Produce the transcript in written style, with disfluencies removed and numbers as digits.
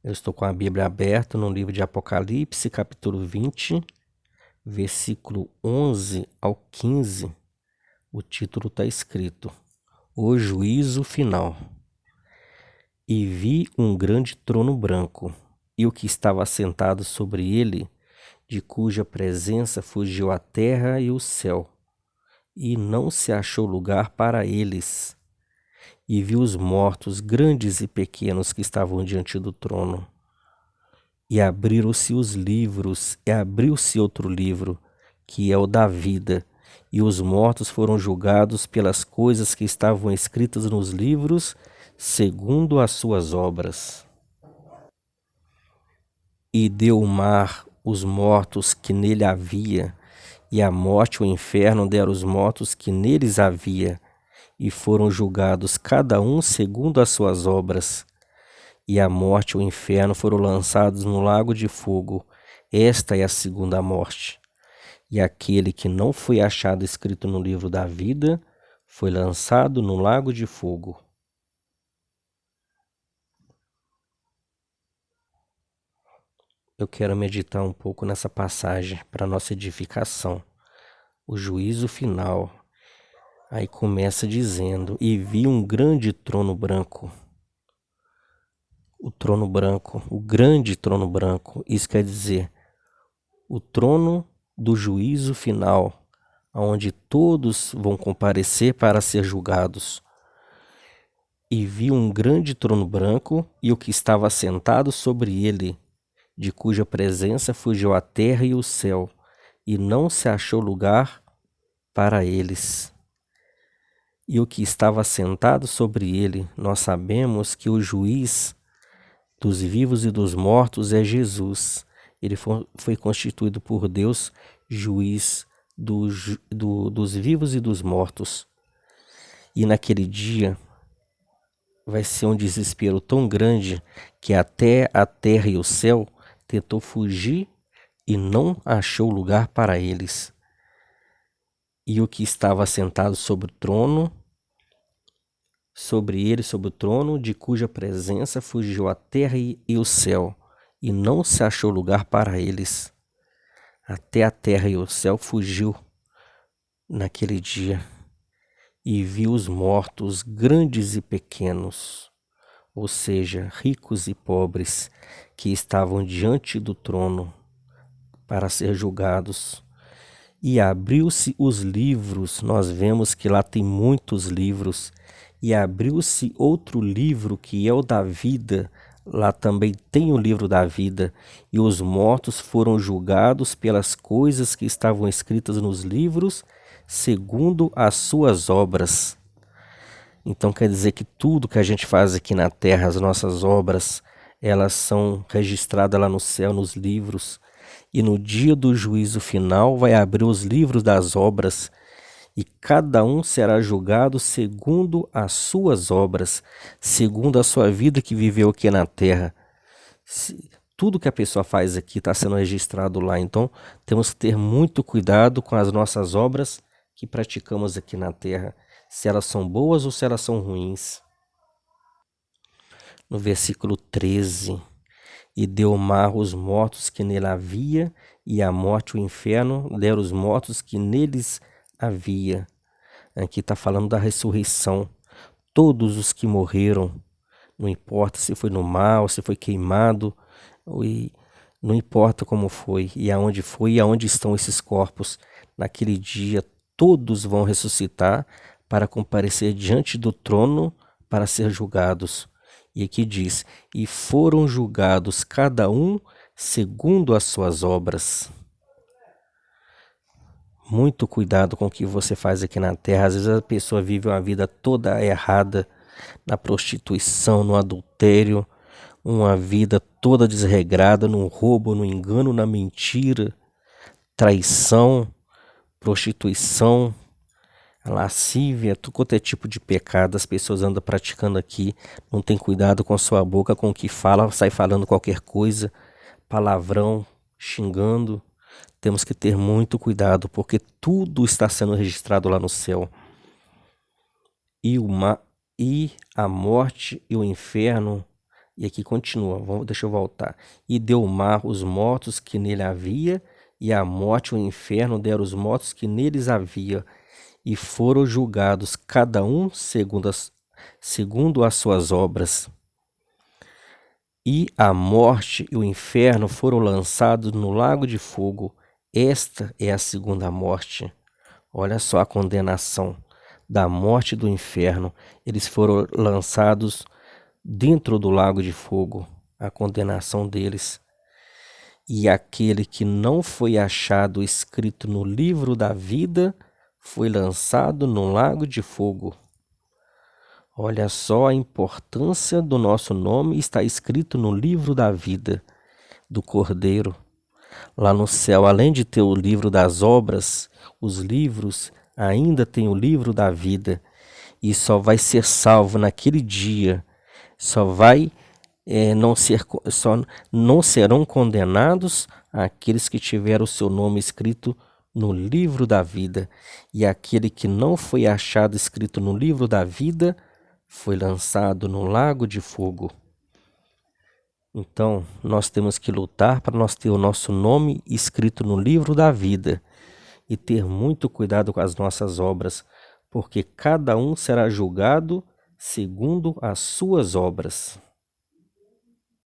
Eu estou com a Bíblia aberta no livro de Apocalipse, capítulo 20, versículo 11 ao 15. O título está escrito: O juízo final. E vi um grande trono branco, e o que estava assentado sobre ele, de cuja presença fugiu a terra e o céu, e não se achou lugar para eles. E vi os mortos, grandes e pequenos, que estavam diante do trono. E abriram-se os livros, e abriu-se outro livro, que é o da vida, e os mortos foram julgados pelas coisas que estavam escritas nos livros, segundo as suas obras. E deu o mar os mortos que nele havia, e a morte e o inferno deram os mortos que neles havia, e foram julgados cada um segundo as suas obras. E a morte e o inferno foram lançados no lago de fogo. Esta é a segunda morte. E aquele que não foi achado escrito no livro da vida foi lançado no lago de fogo. Eu quero meditar um pouco nessa passagem para nossa edificação. O juízo final. Aí começa dizendo: E vi um grande trono branco. O trono branco, o grande trono branco, isso quer dizer o trono do juízo final, onde todos vão comparecer para ser julgados. E vi um grande trono branco e o que estava sentado sobre ele, de cuja presença fugiu a terra e o céu, e não se achou lugar para eles. E o que estava sentado sobre ele, nós sabemos que o juiz dos vivos e dos mortos é Jesus. Ele foi constituído por Deus juiz dos vivos e dos mortos. E naquele dia vai ser um desespero tão grande que até a terra e o céu tentou fugir e não achou lugar para eles. E o que estava sentado sobre o trono, sobre ele, sobre o trono, de cuja presença fugiu a terra e o céu, e não se achou lugar para eles. Até a terra e o céu fugiu naquele dia. E vi os mortos, grandes e pequenos, ou seja, ricos e pobres, que estavam diante do trono para ser julgados. E abriu-se os livros, nós vemos que lá tem muitos livros, e abriu-se outro livro que é o da vida, lá também tem o livro da vida, e os mortos foram julgados pelas coisas que estavam escritas nos livros, segundo as suas obras. Então quer dizer que tudo que a gente faz aqui na terra, as nossas obras, elas são registradas lá no céu, nos livros, e no dia do juízo final vai abrir os livros das obras, e cada um será julgado segundo as suas obras, segundo a sua vida que viveu aqui na terra. Tudo que a pessoa faz aqui está sendo registrado lá, então temos que ter muito cuidado com as nossas obras que praticamos aqui na terra, se elas são boas ou se elas são ruins. No versículo 13, e deu o mar os mortos que nele havia, e a morte e o inferno deram os mortos que neles havia. Aqui está falando da ressurreição. Todos os que morreram, não importa se foi no mar ou se foi queimado, não importa como foi e aonde estão esses corpos. Naquele dia todos vão ressuscitar para comparecer diante do trono para ser julgados. E aqui diz: e foram julgados cada um segundo as suas obras. Muito cuidado com o que você faz aqui na terra. Às vezes a pessoa vive uma vida toda errada, na prostituição, no adultério, uma vida toda desregrada, no roubo, no engano, na mentira, traição, prostituição, lascívia, tudo quanto é tipo de pecado as pessoas andam praticando aqui. Não tem cuidado com a sua boca, com o que fala, sai falando qualquer coisa, palavrão, xingando. Temos que ter muito cuidado, porque tudo está sendo registrado lá no céu. E a morte e o inferno E aqui continua, deixa eu voltar. E deu o mar os mortos que nele havia, e a morte e o inferno deram os mortos que neles havia, e foram julgados cada um segundo as suas obras. E a morte e o inferno foram lançados no lago de fogo. Esta é a segunda morte. Olha só a condenação da morte e do inferno. Eles foram lançados dentro do lago de fogo, a condenação deles. E aquele que não foi achado escrito no livro da vida foi lançado no lago de fogo. Olha só a importância do nosso nome, está escrito no livro da vida do Cordeiro. Lá no céu, além de ter o livro das obras, os livros, ainda tem o livro da vida. E só vai ser salvo naquele dia, não serão condenados aqueles que tiveram o seu nome escrito no livro da vida. E aquele que não foi achado escrito no livro da vida foi lançado no lago de fogo. Então, nós temos que lutar para nós ter o nosso nome escrito no livro da vida e ter muito cuidado com as nossas obras, porque cada um será julgado segundo as suas obras.